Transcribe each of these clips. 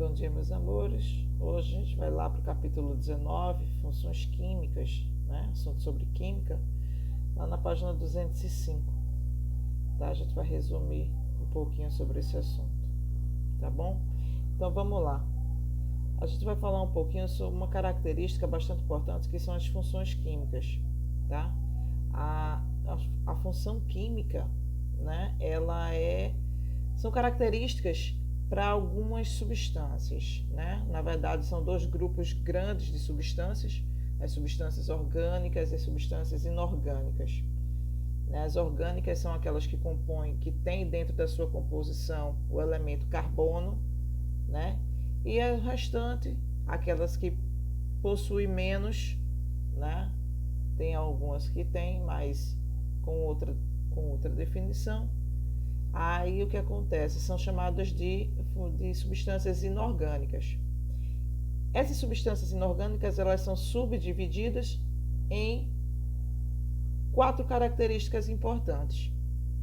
Bom dia, meus amores. Hoje a gente vai lá para o capítulo 19, funções químicas, né? Assunto sobre química, lá na página 205. Tá? A gente vai resumir um pouquinho sobre esse assunto, tá bom? Então vamos lá. A gente vai falar um pouquinho sobre uma característica bastante importante, que são as funções químicas, tá? A função química, né? São características para algumas substâncias, né? Na verdade, são dois grupos grandes de substâncias, as substâncias orgânicas e as substâncias inorgânicas. As orgânicas são aquelas que têm dentro da sua composição o elemento carbono, né? E a restante, aquelas que possuem menos, né? Tem algumas que têm, mas com outra definição. Aí o que acontece? São chamadas de substâncias inorgânicas. Essas substâncias inorgânicas, elas são subdivididas em 4 características importantes,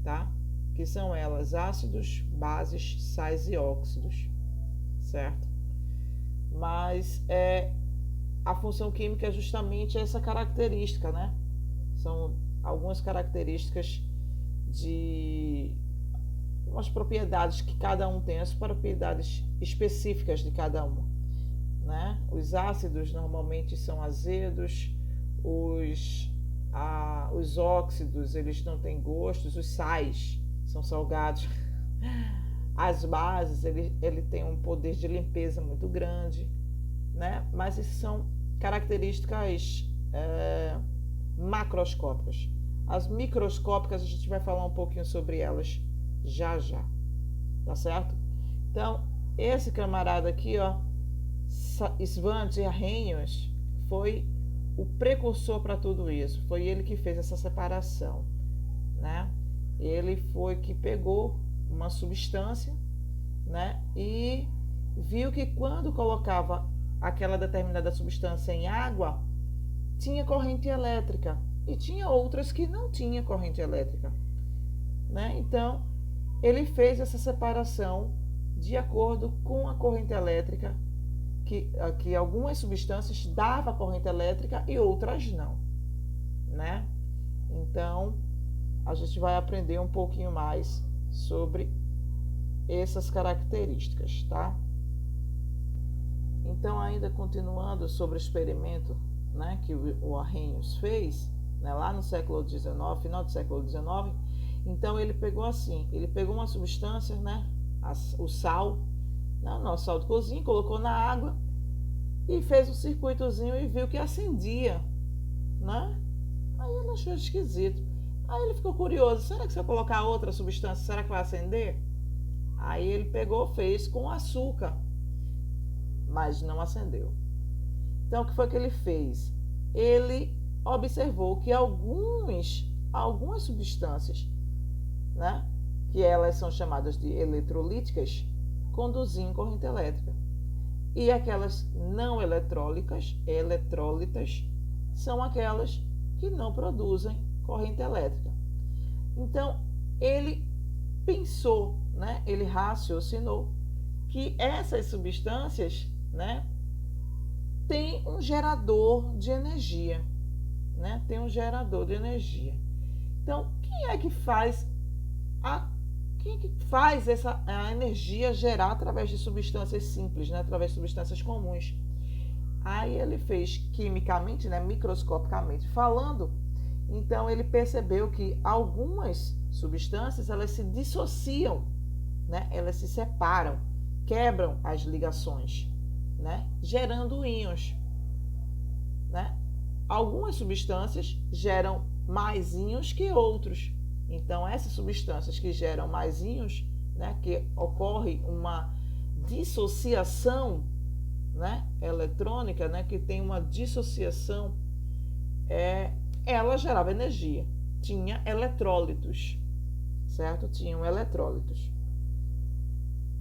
tá? Que são elas: ácidos, bases, sais e óxidos, certo? Mas a função química é justamente essa característica, né? São algumas características de umas propriedades que cada um tem, as propriedades específicas de cada um, né? Os ácidos normalmente são azedos, os óxidos, eles não têm gostos, os sais são salgados, as bases, ele tem um poder de limpeza muito grande, né? Mas isso são características macroscópicas. As microscópicas a gente vai falar um pouquinho sobre elas já, tá certo? Então, esse camarada aqui, ó, Svante Arrhenius, foi o precursor para tudo isso. Foi ele que fez essa separação, né? Ele foi que pegou uma substância, né? E viu que quando colocava aquela determinada substância em água, tinha corrente elétrica, e tinha outras que não tinha corrente elétrica, né? Então, ele fez essa separação de acordo com a corrente elétrica, que algumas substâncias davam corrente elétrica e outras não, né? Então, a gente vai aprender um pouquinho mais sobre essas características, tá? Então, ainda continuando sobre o experimento, né, que o Arrhenius fez, né, lá no século XIX, final do século XIX. Então ele pegou uma substância, né, o sal, né, o nosso sal de cozinha, colocou na água e fez um circuitozinho e viu que acendia, né? Aí ele achou esquisito. Aí ele ficou curioso: será que se eu colocar outra substância, será que vai acender? Aí ele pegou, fez com açúcar, mas não acendeu. Então o que foi que ele fez? Ele observou que algumas substâncias, né, que elas são chamadas de eletrolíticas, conduziam corrente elétrica. E aquelas não eletrólitas são aquelas que não produzem corrente elétrica. Então, ele pensou, né, ele raciocinou que essas substâncias, né, têm um gerador de energia, né? Tem um gerador de energia. Então, quem é que faz a energia gerar através de substâncias simples, né? Através de substâncias comuns? Aí ele fez quimicamente, né? Microscopicamente falando. Então ele percebeu que algumas substâncias, elas se dissociam, né? Elas se separam, quebram as ligações, né? Gerando íons, né? Algumas substâncias geram mais íons que outros. Então, essas substâncias que geram mais íons, né, que ocorre uma dissociação, né, eletrônica, né, que tem uma dissociação, ela gerava energia. Tinha eletrólitos, certo? Tinham eletrólitos.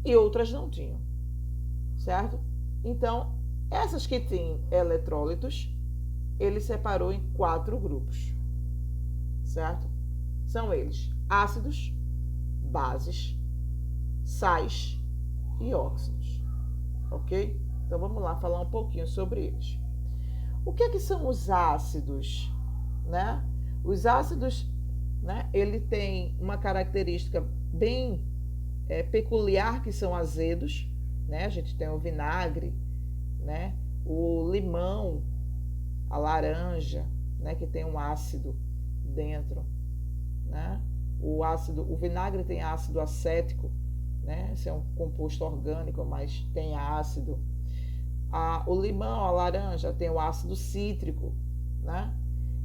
E outras não tinham, certo? Então, essas que têm eletrólitos, ele separou em 4 grupos, certo? São eles: ácidos, bases, sais e óxidos. ok? Então vamos lá falar um pouquinho sobre eles. O que são os ácidos, né? Os ácidos, né, ele tem uma característica bem peculiar, que são azedos, né? A gente tem o vinagre, né? O limão, a laranja, né, que tem um ácido dentro, né? O vinagre tem ácido acético, né? Esse é um composto orgânico, mas tem ácido. O limão, a laranja, tem o ácido cítrico, né?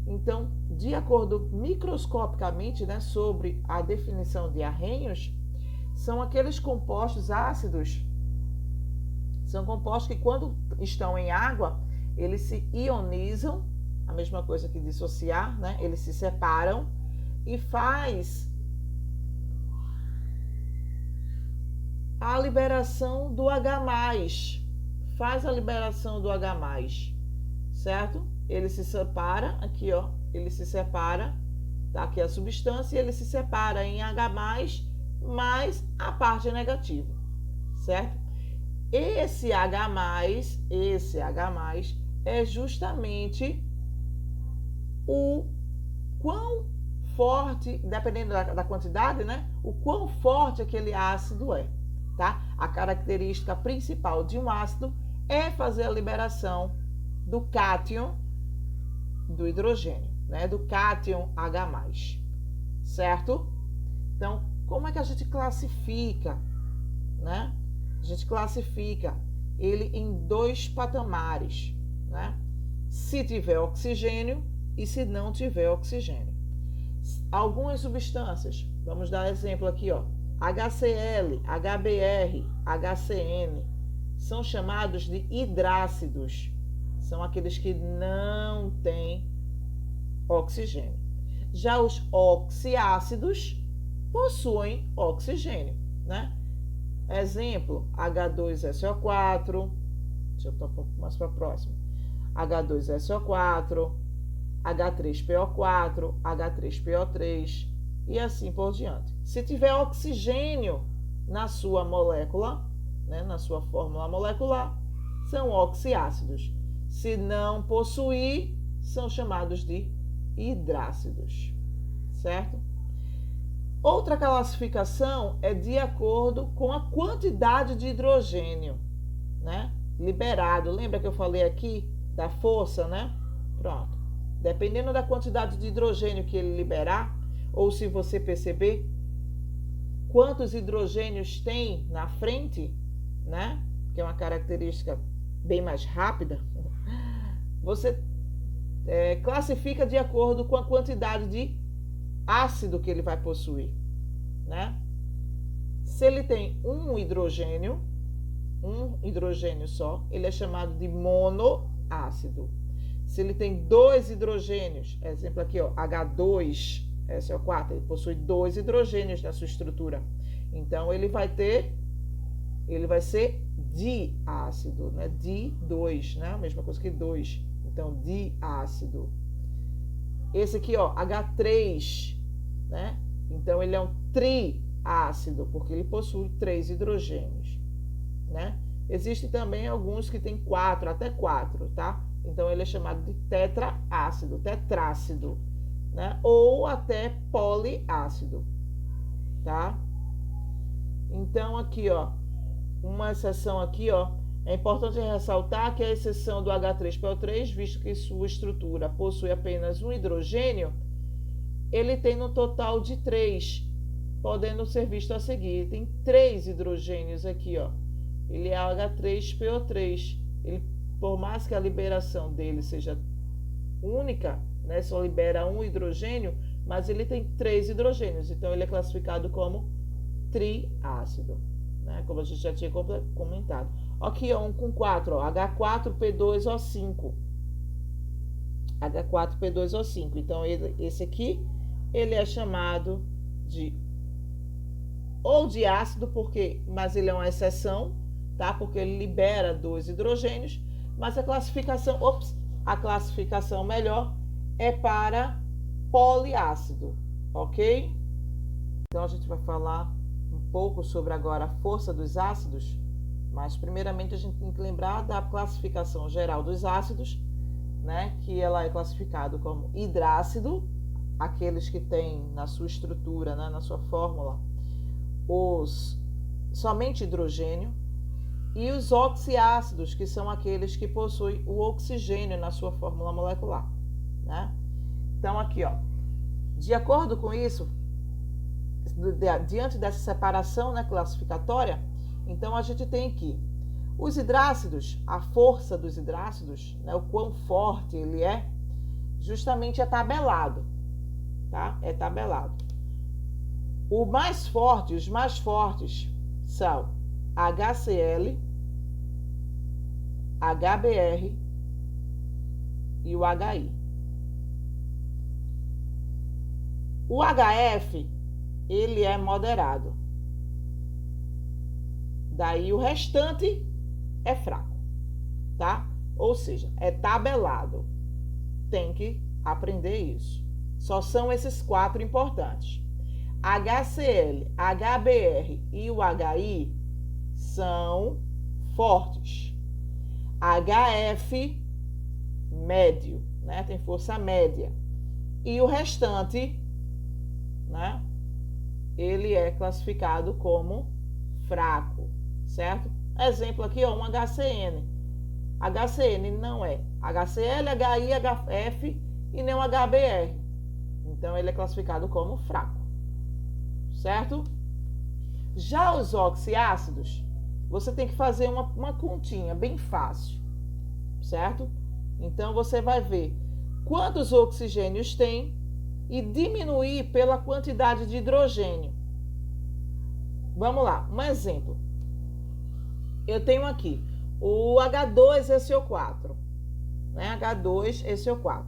Então, de acordo microscopicamente, né, sobre a definição de arranhos, são aqueles compostos ácidos, são compostos que quando estão em água, eles se ionizam, a mesma coisa que dissociar, né? Eles se separam e faz a liberação do H+, faz a liberação do H+, certo? Ele se separa, aqui ó, ele se separa, tá aqui a substância, e ele se separa em H+, mais a parte negativa, certo? Esse H+, é justamente o quão forte, dependendo da quantidade, né? O quão forte aquele ácido é, tá? A característica principal de um ácido é fazer a liberação do cátion do hidrogênio, né? Do cátion H+, certo? Então, como é que a gente classifica, né? A gente classifica ele em 2 patamares, né? Se tiver oxigênio e se não tiver oxigênio. Algumas substâncias, vamos dar exemplo aqui, ó, HCl, HBr, HCN, são chamados de hidrácidos, são aqueles que não têm oxigênio. Já os oxiácidos possuem oxigênio, né? Exemplo, H2SO4, deixa eu botar um pouco mais para próximo, H2SO4, H3PO4, H3PO3 e assim por diante. Se tiver oxigênio na sua molécula, né, na sua fórmula molecular, são oxiácidos. Se não possuir, são chamados de hidrácidos, certo? Outra classificação é de acordo com a quantidade de hidrogênio, né, liberado. Lembra que eu falei aqui da força, né? Pronto. Dependendo da quantidade de hidrogênio que ele liberar, ou se você perceber quantos hidrogênios tem na frente, né, que é uma característica bem mais rápida, você classifica de acordo com a quantidade de ácido que ele vai possuir, né? Se ele tem um hidrogênio só, ele é chamado de monoácido. Se ele tem 2 hidrogênios, exemplo aqui, ó, H2SO4, ele possui 2 hidrogênios na sua estrutura. Então ele vai ser diácido, né? Di2, né? A mesma coisa que 2. Então diácido. Esse aqui, ó, H3, né? Então ele é um triácido, porque ele possui 3 hidrogênios, né? Existem também alguns que tem 4, até 4, tá? Então ele é chamado de tetraácido, tetrácido, né? Ou até poliácido, tá? Então aqui, ó, uma exceção aqui, ó, é importante ressaltar que a exceção do H3PO3, visto que sua estrutura possui apenas um hidrogênio, ele tem no total de 3, podendo ser visto a seguir. Tem 3 hidrogênios aqui, ó. Ele é H3PO3. Ele, por mais que a liberação dele seja única, né, só libera um hidrogênio, mas ele tem 3 hidrogênios. Então ele é classificado como triácido, né, como a gente já tinha comentado. Aqui, ó, um com 4, ó, H4P2O5. H4P2O5. Então, esse aqui, ele é chamado de ou de ácido, mas ele é uma exceção, tá? Porque ele libera 2 hidrogênios, mas a classificação melhor é para poliácido, ok? Então, a gente vai falar um pouco sobre agora a força dos ácidos, Mas, primeiramente, a gente tem que lembrar da classificação geral dos ácidos, né? Que ela é classificado como hidrácido, aqueles que têm na sua estrutura, né, na sua fórmula, somente hidrogênio, e os oxiácidos, que são aqueles que possuem o oxigênio na sua fórmula molecular, né? Então, aqui, ó, de acordo com isso, diante dessa separação, né, classificatória, então a gente tem aqui os hidrácidos, a força dos hidrácidos, né, o quão forte ele é, justamente é tabelado, tá? É tabelado. Os mais fortes são HCl, HBr e o HI. O HF, ele é moderado. Daí o restante é fraco, tá? Ou seja, é tabelado. Tem que aprender isso. Só são esses 4 importantes. HCl, HBr e o HI são fortes. HF, médio, né? Tem força média. E o restante, né? Ele é classificado como fraco, certo? Exemplo aqui, ó, um HCN. HCN não é HCl, HI, HF e nem um HBr. Então, ele é classificado como fraco, certo? Já os oxiácidos, você tem que fazer uma continha bem fácil, certo? Então, você vai ver quantos oxigênios tem e diminuir pela quantidade de hidrogênio. Vamos lá, um exemplo. Eu tenho aqui o H2SO4, né? H2SO4.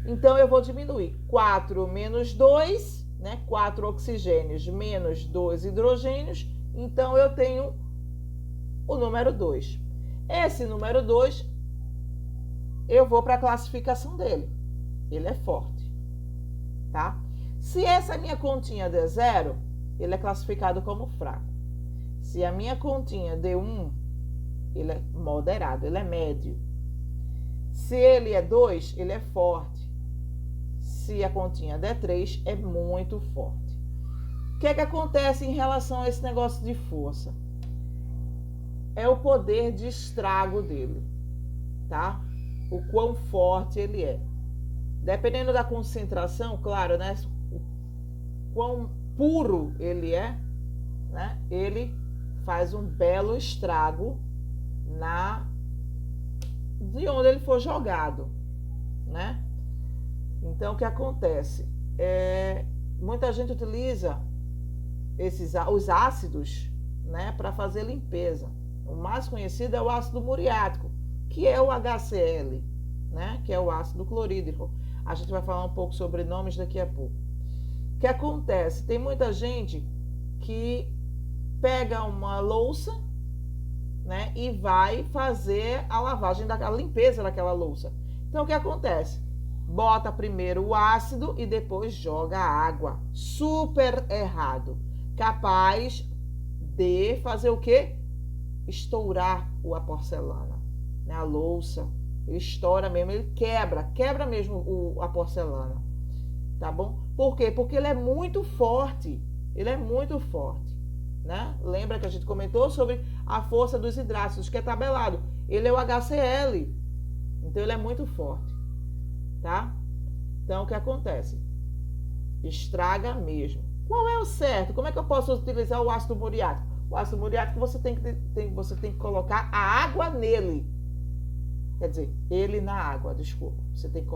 Então, eu vou diminuir 4 menos 2, né? 4 oxigênios menos 2 hidrogênios. Então, eu tenho o número 2. Esse número 2, eu vou para a classificação dele. Ele é forte, tá? Se essa minha continha der 0, ele é classificado como fraco. Se a minha continha der 1, ele é moderado, ele é médio. Se ele é 2, ele é forte. Se a continha der 3, é muito forte. O que é que acontece em relação a esse negócio de força? É o poder de estrago dele, tá? O quão forte ele é. Dependendo da concentração, claro, né? O quão puro ele é, né? Ele faz um belo estrago de onde ele for jogado, né? Então, o que acontece? Muita gente utiliza os ácidos, né, para fazer limpeza. O mais conhecido é o ácido muriático, que é o HCl, né, que é o ácido clorídrico. A gente vai falar um pouco sobre nomes daqui a pouco. O que acontece? Tem muita gente que pega uma louça, né, e vai fazer a lavagem a limpeza daquela louça. Então, o que acontece? Bota primeiro o ácido e depois joga a água. Super errado. Capaz de fazer o quê? Estourar a porcelana, né? A louça. Ele estoura mesmo, ele quebra mesmo a porcelana. Tá bom? Por quê? Porque ele é muito forte. Ele é muito forte, né? Lembra que a gente comentou sobre a força dos hidrácidos, que é tabelado. Ele é o HCl. Então, ele é muito forte, tá? Então, o que acontece? Estraga mesmo. Qual é o certo? Como é que eu posso utilizar o ácido muriático? O ácido muriático você tem que colocar a água nele. Quer dizer, ele na água, desculpa. Você tem que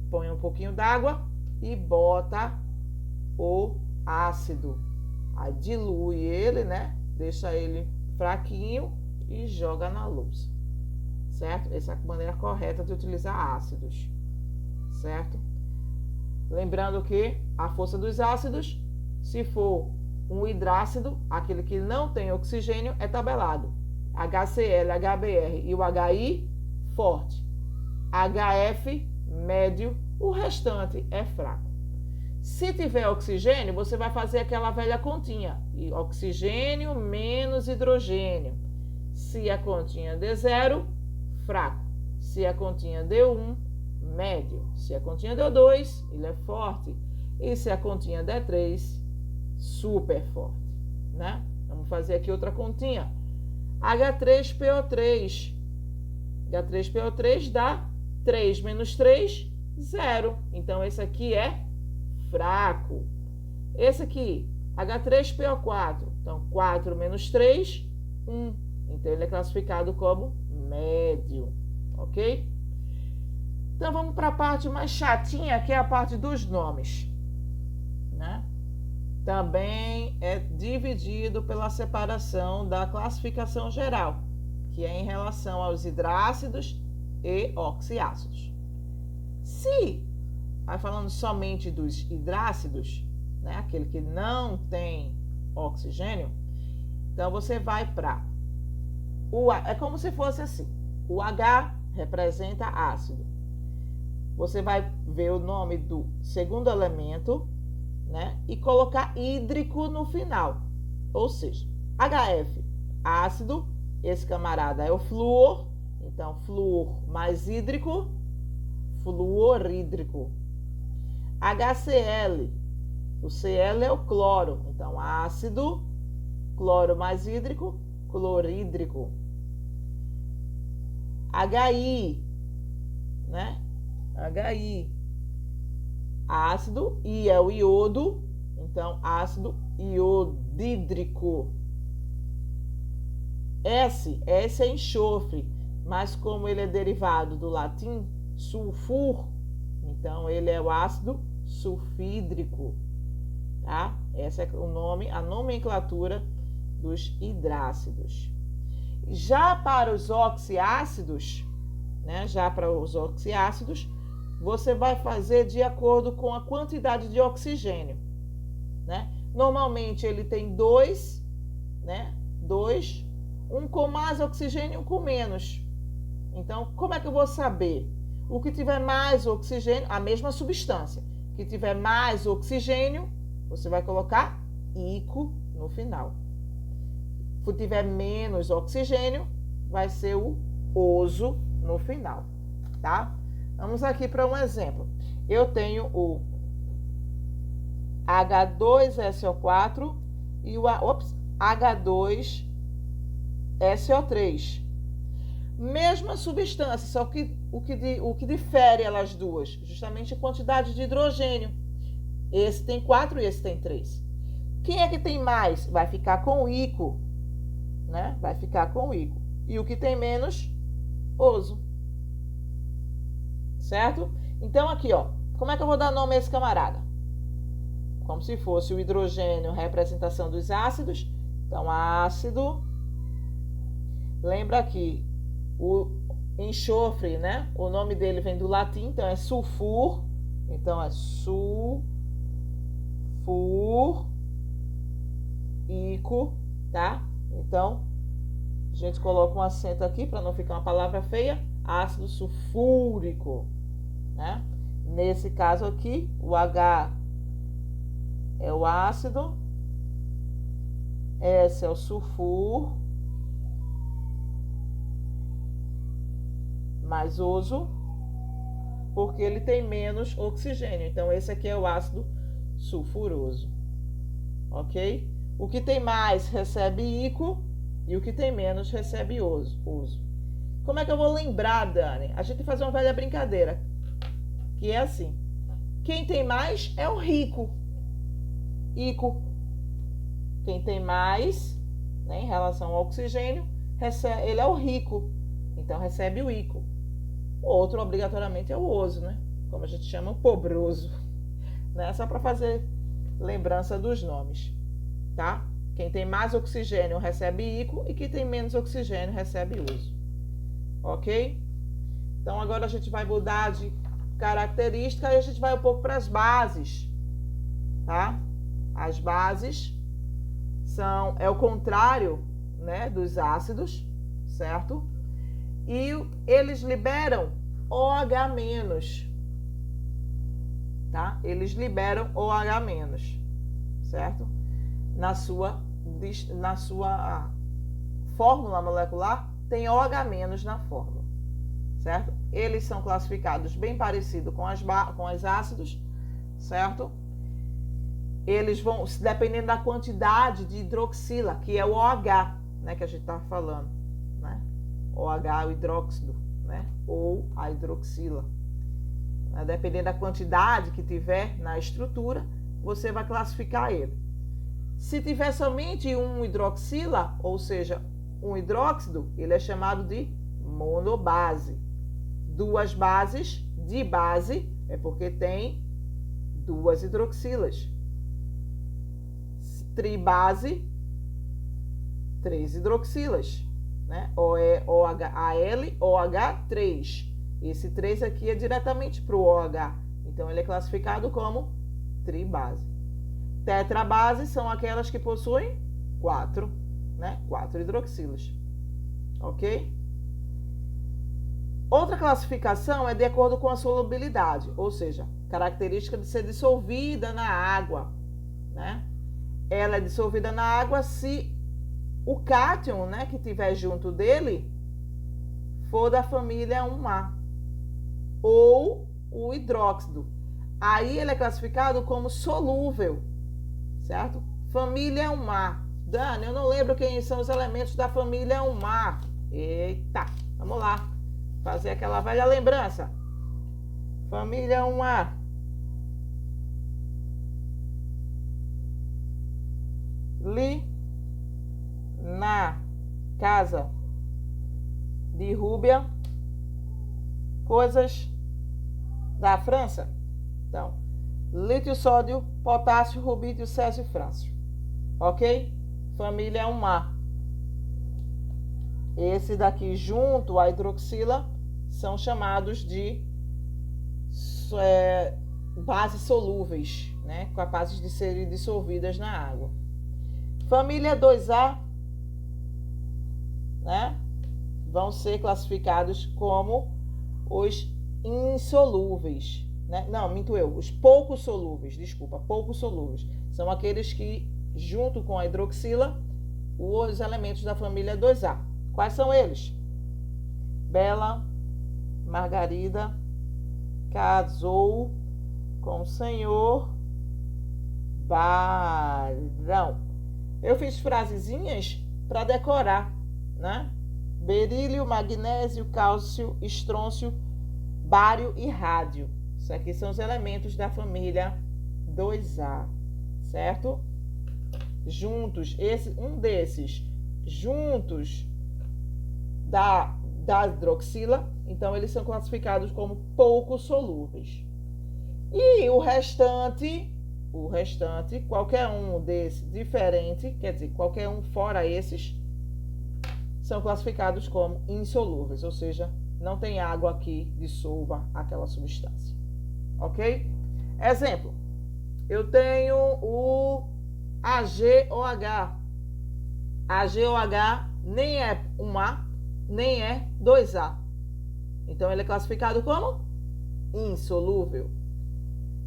põe um pouquinho d'água e bota o ácido. Aí dilui ele, né? Deixa ele fraquinho e joga na louça. Certo? Essa é a maneira correta de utilizar ácidos. Certo? Lembrando que a força dos ácidos, se for um hidrácido, aquele que não tem oxigênio, é tabelado. HCl, HBr e o HI, forte. HF, médio, o restante é fraco. Se tiver oxigênio, você vai fazer aquela velha continha. E oxigênio menos hidrogênio. Se a continha der 0, fraco. Se a continha deu 1, médio. Se a continha deu 2, ele é forte. E se a continha der 3, super forte, né? Vamos fazer aqui outra continha. H3PO3. H3PO3 dá 3 menos 3, 0. Então, esse aqui é fraco. Esse aqui, H3PO4. Então, 4 menos 3, 1. Então, ele é classificado como médio, ok? Então, vamos para a parte mais chatinha, que é a parte dos nomes, né? Também é dividido pela separação da classificação geral, que é em relação aos hidrácidos e oxiácidos. Se, vai falando somente dos hidrácidos, né, aquele que não tem oxigênio, então você vai para é como se fosse assim, o H representa ácido. Você vai ver o nome do segundo elemento, né, e colocar hídrico no final. Ou seja, HF, ácido, esse camarada é o flúor, então flúor mais hídrico, fluorídrico. HCl, o Cl é o cloro, então ácido, cloro mais hídrico, clorídrico. HI, né? HI, ácido, I é o iodo, então ácido iodídrico. S é enxofre, mas como ele é derivado do latim sulfur, então ele é o ácido sulfídrico, tá? Essa é o nome, a nomenclatura dos hidrácidos. Já para os oxiácidos, né? Você vai fazer de acordo com a quantidade de oxigênio, né? Normalmente ele tem 2, né? 2, um com mais oxigênio e um com menos. Então, como é que eu vou saber? O que tiver mais oxigênio, a mesma substância, que tiver mais oxigênio, você vai colocar ico no final. Se tiver menos oxigênio, vai ser o oso no final, tá? Vamos aqui para um exemplo. Eu tenho o H2SO4 e o H2SO3. Mesma substância, só que o que difere elas duas? Justamente a quantidade de hidrogênio. Esse tem 4 e esse tem 3. Quem é que tem mais? Vai ficar com o ico, né? Vai ficar com o ico. E o que tem menos? Oso. Certo? Então, aqui, ó. Como é que eu vou dar nome a esse camarada? Como se fosse o hidrogênio, representação dos ácidos. Então, ácido. Lembra aqui, o enxofre, né? O nome dele vem do latim, então é sulfur. Então, é sulfúrico, tá? Então, a gente coloca um acento aqui para não ficar uma palavra feia. Ácido sulfúrico, né? Nesse caso aqui, o H é o ácido, S é o sulfur, mais oso, porque ele tem menos oxigênio. Então, esse aqui é o ácido sulfuroso, ok? O que tem mais recebe ico e o que tem menos recebe oso. Como é que eu vou lembrar, Dani? A gente vai fazer uma velha brincadeira, que é assim. Quem tem mais é o rico. Ico. Quem tem mais, né, em relação ao oxigênio, ele é o rico. Então, recebe o ico. O outro, obrigatoriamente, é o oso, né? Como a gente chama, o pobroso. Né? Só para fazer lembrança dos nomes, tá? Quem tem mais oxigênio recebe ico e quem tem menos oxigênio recebe oso. Ok? Então, agora a gente vai mudar de característica e a gente vai um pouco para as bases, tá? As bases é o contrário, né, dos ácidos, certo? E eles liberam OH-. tá? Eles liberam OH-, certo? Na sua fórmula molecular tem OH- na fórmula, certo? Eles são classificados bem parecido com os ácidos, certo? Eles vão, dependendo da quantidade de hidroxila, que é o OH, né, que a gente estava falando, né? OH é o hidróxido, né? Ou a hidroxila. Dependendo da quantidade que tiver na estrutura, você vai classificar ele. Se tiver somente um hidroxila, ou seja, um hidróxido, ele é chamado de monobase. Duas bases, de base, é porque tem duas hidroxilas. Tribase, 3 hidroxilas, né? OHAL, OH3. Esse 3 aqui é diretamente para o OH, então ele é classificado como tribase. Tetrabases são aquelas que possuem 4, né? 4 hidroxilas, ok? Outra classificação é de acordo com a solubilidade, ou seja, característica de ser dissolvida na água, né? Ela é dissolvida na água se o cátion, né, que tiver junto dele for da família 1A ou o hidróxido. Aí ele é classificado como solúvel, certo? Família 1A. Dani, eu não lembro quem são os elementos da família 1A. Eita, vamos lá. Fazer aquela velha lembrança. Família 1A. Li na casa de Rúbia coisas da França. Então, lítio, sódio, potássio, rubídio, césio e fráncio. Ok? Família 1A. Esse daqui junto à hidroxila são chamados de bases solúveis, né? Capazes de serem dissolvidas na água. Família 2A, né? Vão ser classificados como os insolúveis, né? Não, minto eu, os pouco solúveis, desculpa, pouco solúveis. São aqueles que, junto com a hidroxila, os elementos da família 2A. Quais são eles? Bela, Margarida, casou com o senhor Barão. Eu fiz frasezinhas para decorar, né? Berílio, magnésio, cálcio, estrôncio, bário e rádio. Isso aqui são os elementos da família 2A, certo? Juntos, um desses, juntos da hidroxila, então eles são classificados como pouco solúveis. E o restante, qualquer um desses diferente, quer dizer, qualquer um fora esses, são classificados como insolúveis, ou seja, não tem água que dissolva aquela substância. Ok? Exemplo, eu tenho o AgOH. AgOH nem é 1A, nem é 2A. Então, ele é classificado como insolúvel.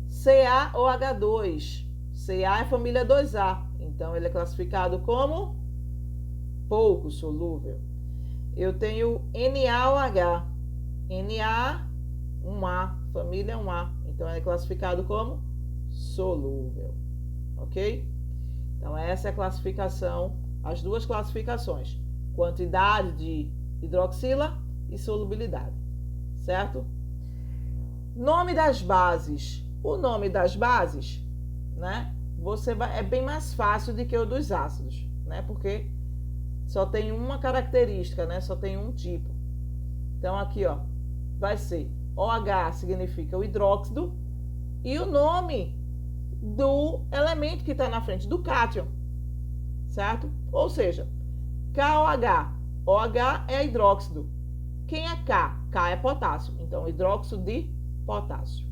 CaOH2. Ca é família 2A. Então, ele é classificado como pouco solúvel. Eu tenho NaOH. Na, 1A, família 1A. Então, ele é classificado como solúvel. Ok? Então, essa é a classificação, as duas classificações. Quantidade de hidroxila e solubilidade. Certo? Nome das bases. O nome das bases, né? É bem mais fácil do que o dos ácidos, né? Porque só tem uma característica, né? Só tem um tipo. Então, aqui, ó, vai ser OH significa o hidróxido e o nome do elemento que está na frente, do cátion, certo? Ou seja, KOH. OH é hidróxido. Quem é K? K é potássio. Então, hidróxido de potássio.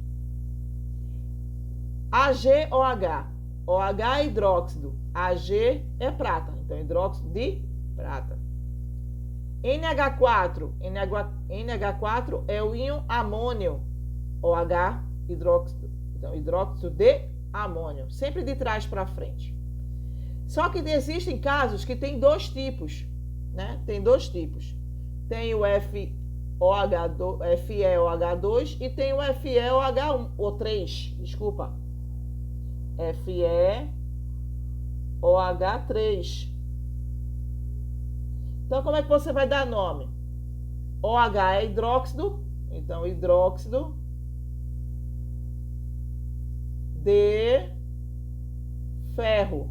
AgOH. OH é hidróxido. Ag é prata. Então, hidróxido de prata. NH4. NH4 é o íon amônio. OH, hidróxido. Então, hidróxido de amônio, sempre de trás para frente. Só que existem casos que tem dois tipos, né? Tem dois tipos. Tem o FeOH2 e tem o FeOH1, ou 3, desculpa. FeOH3. Então, como é que você vai dar nome? OH é hidróxido, então hidróxido de ferro,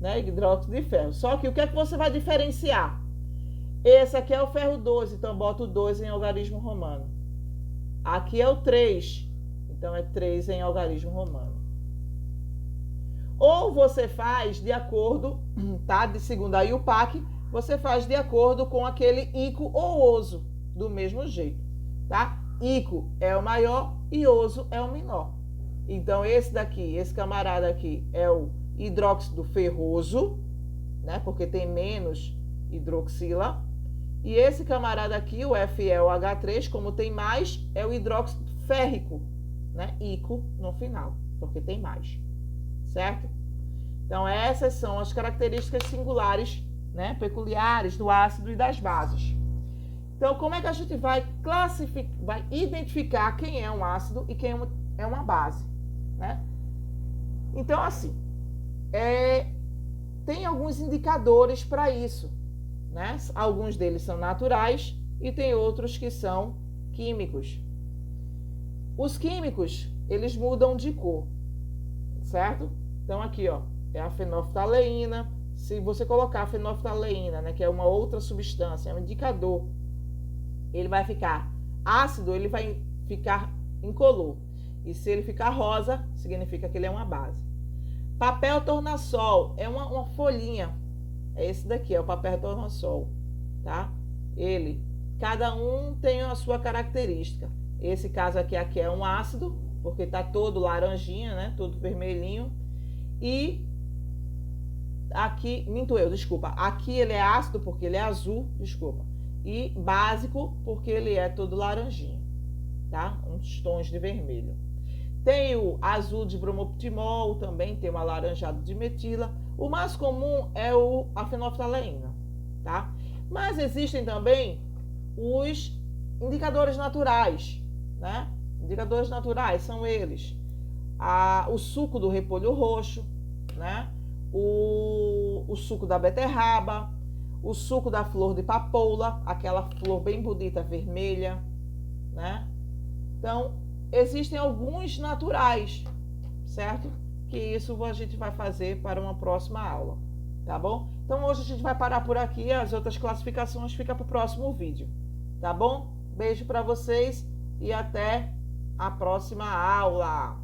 né? Hidróxido de ferro. Só que o que é que você vai diferenciar? Esse aqui é o ferro 12, então bota o 2 em algarismo romano. Aqui é o 3, então é 3 em algarismo romano. Ou você faz de acordo, tá? De segundo a IUPAC, você faz de acordo com aquele ICO ou OSO, do mesmo jeito, tá? ICO é o maior e OSO é o menor. Então, esse daqui, esse camarada aqui, é o hidróxido ferroso, né? Porque tem menos hidroxila. E esse camarada aqui, o FeOH3, como tem mais, é o hidróxido férrico, né? ICO no final, porque tem mais, certo? Então, essas são as características singulares, né? Peculiares do ácido e das bases. Então, como é que a gente vai classificar, vai identificar quem é um ácido e quem é uma base, né? Então, assim, tem alguns indicadores para isso, né? Alguns deles são naturais e tem outros que são químicos. Os químicos, eles mudam de cor, certo? Então, aqui, ó, é a fenolftaleína. Se você colocar a fenolftaleína, né, que é uma outra substância, é um indicador, ele vai ficar ácido, ele vai ficar incolor. E se ele ficar rosa, significa que ele é uma base. Papel tornassol é uma folhinha. É esse daqui, é o papel tornassol, tá? Cada um tem a sua característica. Esse caso aqui é um ácido, porque tá todo laranjinha, né? Todo vermelhinho. E aqui, desculpa. Aqui ele é ácido porque ele é azul, desculpa. E básico porque ele é todo laranjinha, tá? Uns tons de vermelho. Tem o azul de bromoptimol, também tem o alaranjado de metila. O mais comum é a fenolftaleína, tá? Mas existem também os indicadores naturais, né? Indicadores naturais são eles: o suco do repolho roxo, né? O suco da beterraba, o suco da flor de papoula, aquela flor bem bonita vermelha, né? Então, existem alguns naturais, certo? Que isso a gente vai fazer para uma próxima aula, tá bom? Então, hoje a gente vai parar por aqui, as outras classificações ficam para o próximo vídeo, tá bom? Beijo para vocês e até a próxima aula!